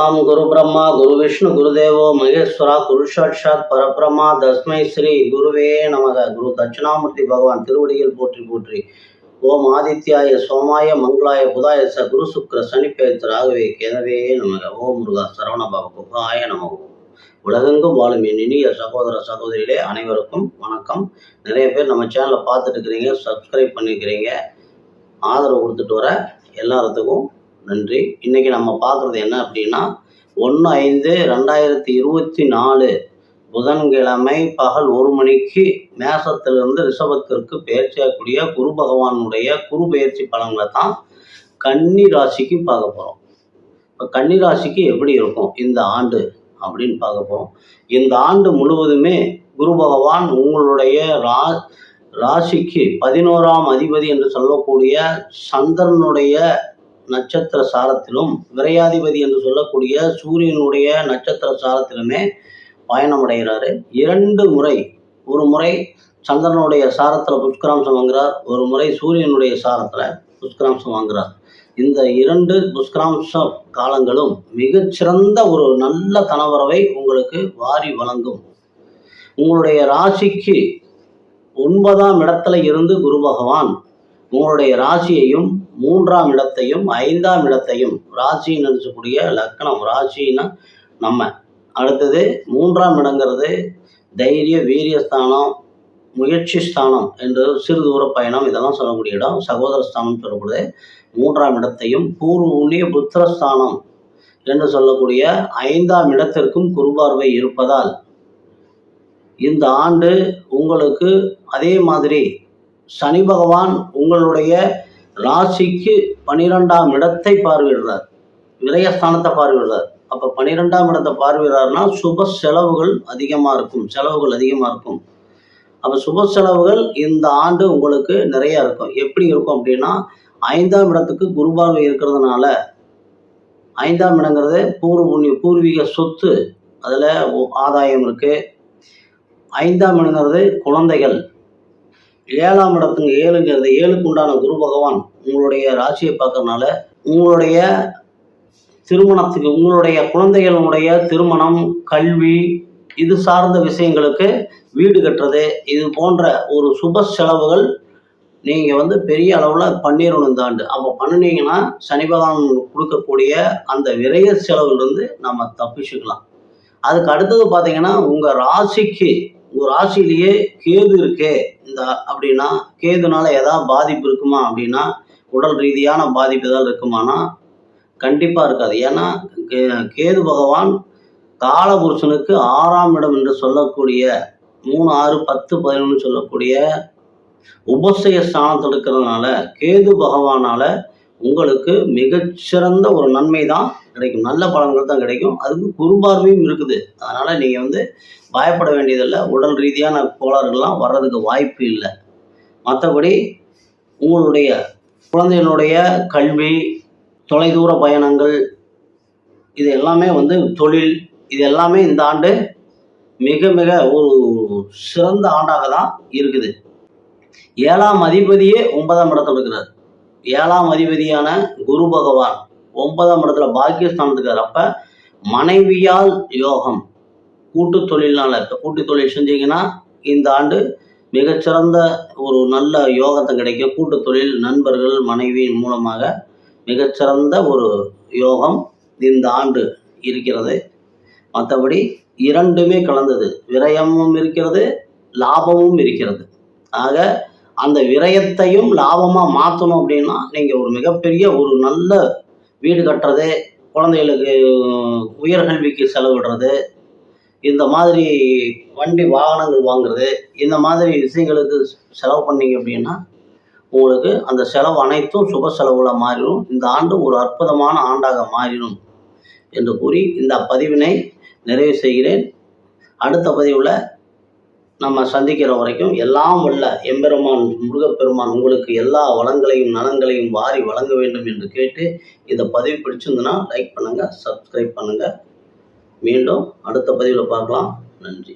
ओम गुरु ब्रह्मा गुरु विष्णु गुरुदेवो महेश्वरा गुरु साक्षात् परब्रह्मा तस्मै श्री गुरुवे नमः। गुरु दक्षिणामूर्ति भगवान तिरुवडियल पोற்றி போற்றி. ஓம் ஆதித்யாய சோமாய மங்களாய புதாய ச குரு சுக்ர சனி பேர் ராகவே கேதவே நமக. ஓம் முருகா சரவணபவ குகாய நமக. உலகெங்கும் வாழும் என் இனிய சகோதர சகோதரிகளே அனைவருக்கும் வணக்கம். நிறைய பேர் நம்ம சேனலை பார்த்துட்டு இருக்கிறீங்க, சப்ஸ்கிரைப் பண்ணிக்கிறீங்க, ஆதரவு கொடுத்துட்டு வர எல்லாத்துக்கும் நன்றி. இன்னைக்கு நம்ம பார்க்குறது என்ன அப்படின்னா 1/5/2024 புதன்கிழமை பகல் 1 மணிக்கு மேசத்திலிருந்து ரிஷபத்திற்கு பெயர்ச்சியாகக்கூடிய குரு பகவானுடைய குரு பெயர்ச்சி பலன்களை தான் கன்னி ராசிக்கு பார்க்க போகிறோம். இப்போ கன்னி ராசிக்கு எப்படி இருக்கும் இந்த ஆண்டு அப்படின்னு பார்க்க போகிறோம். இந்த ஆண்டு முழுவதுமே குரு பகவான் உங்களுடைய ராசிக்கு 11ஆம் அதிபதி என்று சொல்லக்கூடிய சந்திரனுடைய நட்சத்திர சாரத்திலும் விரையாதிபதி என்று சொல்லக்கூடிய சூரியனுடைய நட்சத்திர சாரத்திலுமே பயணம் அடைகிறாரு. 2 முறை, ஒரு முறை சந்திரனுடைய சாரத்தில் புஷ்கராம்சம் வாங்குறார், ஒரு முறை சூரியனுடைய சாரத்தில் புஷ்கராம்சம் வாங்குறார். இந்த 2 புஷ்கராம்ச காலங்களும் மிகச்சிறந்த ஒரு நல்ல கணவரவை உங்களுக்கு வாரி வழங்கும். உங்களுடைய ராசிக்கு 9ஆம் இடத்துல இருந்து குரு பகவான் உங்களுடைய ராசியையும் 3ஆம் இடத்தையும் 5ஆம் இடத்தையும், ராசின்னு நினைச்சக்கூடிய லக்னம், ராசின்னா நம்ம, அடுத்தது 3ஆம் இடங்கிறது தைரிய வீரியஸ்தானம், முயற்சி ஸ்தானம் என்று சிறு தூர பயணம் இதெல்லாம் சொல்லக்கூடிய இடம். சகோதர ஸ்தானம் சொல்லக்கூடிய 3ஆம் இடத்தையும் பூர்வ புண்ணிய புத்திரஸ்தானம் என்று சொல்லக்கூடிய 5ஆம் இடத்திற்கும் குருபார்வை இருப்பதால் இந்த ஆண்டு உங்களுக்கு அதே மாதிரி சனி பகவான் உங்களுடைய ராசிக்கு 12ஆம் இடத்தை பார்வையிடுறார், விரயஸ்தானத்தை பார்வையிடுறார். அப்போ 12ஆம் இடத்தை பார்வையிடுறாருன்னா சுப செலவுகள் அதிகமாக இருக்கும். அப்போ சுப செலவுகள் இந்த ஆண்டு உங்களுக்கு நிறையா இருக்கும். எப்படி இருக்கும் அப்படின்னா 5ஆம் இடத்துக்கு குரு பார்வை இருக்கிறதுனால 5ஆம் இடங்கிறது பூர்வீக சொத்து, அதில் ஆதாயம் இருக்குது. 5ஆம் இடங்கிறது குழந்தைகள். 7ஆம் இடத்துக்கு 7ங்கிறது 7க்கு உண்டான குரு பகவான் உங்களுடைய ராசியை பார்க்கறதுனால உங்களுடைய திருமணத்துக்கு, உங்களுடைய குழந்தைகளுடைய திருமணம், கல்வி, இது சார்ந்த விஷயங்களுக்கு, வீடு கட்டுறது, இது போன்ற ஒரு சுப செலவுகள் நீங்கள் பெரிய அளவில் பண்ணிடணும் இந்த ஆண்டு. அப்போ பண்ணினீங்கன்னா சனி பகவான் கொடுக்கக்கூடிய அந்த விரைய செலவுலேருந்து நம்ம தப்பிச்சுக்கலாம். அதுக்கு அடுத்தது பார்த்தீங்கன்னா உங்கள் ராசியிலேயே கேது இருக்கே இந்த அப்படின்னா, கேதுனால ஏதாவது பாதிப்பு இருக்குமா அப்படின்னா, உடல் ரீதியான பாதிப்பு ஏதாவது இருக்குமானா கண்டிப்பாக இருக்காது. ஏன்னா கேது பகவான் காலபுருஷனுக்கு 6ஆம் இடம் என்று சொல்லக்கூடிய 3, 6, 10, 11 சொல்லக்கூடிய உபசய ஸ்தானத்தில் இருக்கிறதுனால கேது பகவானால உங்களுக்கு மிகச்சிறந்த ஒரு நன்மை தான் கிடைக்கும், நல்ல பலன்கள் தான் கிடைக்கும். அதுக்கு குரு பார்வையும் இருக்குது. அதனால் நீங்கள் பயப்பட வேண்டியதில்லை. உடல் ரீதியான கோளாறுகள்லாம் வர்றதுக்கு வாய்ப்பு இல்லை. மற்றபடி உங்களுடைய குழந்தைகளுடைய கல்வி, தொலைதூர பயணங்கள், இது எல்லாமே தொழில், இது எல்லாமே இந்த ஆண்டு மிக மிக ஒரு சிறந்த ஆண்டாக தான் இருக்குது. 7ஆம் அதிபதியே 9ஆம் இடத்துல இருக்கிறார். 7ஆம் அதிபதியான குரு பகவான் 9ஆம் இடத்துல பாக்கியஸ்தானத்துக்கார். அப்ப மனைவியால் யோகம், கூட்டு தொழில்னால, கூட்டு தொழில் செஞ்சீங்கன்னா இந்த ஆண்டு மிகச்சிறந்த ஒரு நல்ல யோகத்தை கிடைக்கும். கூட்டு தொழில், நண்பர்கள், மனைவியின் மூலமாக மிகச்சிறந்த ஒரு யோகம் இந்த ஆண்டு இருக்கிறது. மற்றபடி 2மே கலந்தது, விரயமும் இருக்கிறது, லாபமும் இருக்கிறது. ஆக அந்த விரயத்தையும் லாபமாக மாற்றணும் அப்படின்னா நீங்கள் ஒரு மிகப்பெரிய ஒரு நல்ல வீடு கட்டுறது, குழந்தைகளுக்கு உயர்கல்விக்கு செலவிடுறது, இந்த மாதிரி வண்டி வாகனங்கள் வாங்குறது, இந்த மாதிரி விஷயங்களுக்கு செலவு பண்ணீங்க அப்படின்னா உங்களுக்கு அந்த செலவு அனைத்தும் சுப செலவுகளாக மாறிடும். இந்த ஆண்டு ஒரு அற்புதமான ஆண்டாக மாறிடும் என்று கூறி இந்த பதிவினை நிறைவு செய்கிறேன். அடுத்த பதிவில் நம்ம சந்திக்கிற வரைக்கும் எல்லாம் வல்ல எம்பெருமான் முருகப்பெருமான் உங்களுக்கு எல்லா வளங்களையும் நலங்களையும் வாரி வழங்க வேண்டும் என்று கேட்டு, இந்த பதிவு பிடிச்சிருந்ததுன்னா லைக் பண்ணுங்கள், சப்ஸ்கிரைப் பண்ணுங்கள். மீண்டும் அடுத்த பதிவில் பார்க்கலாம். நன்றி.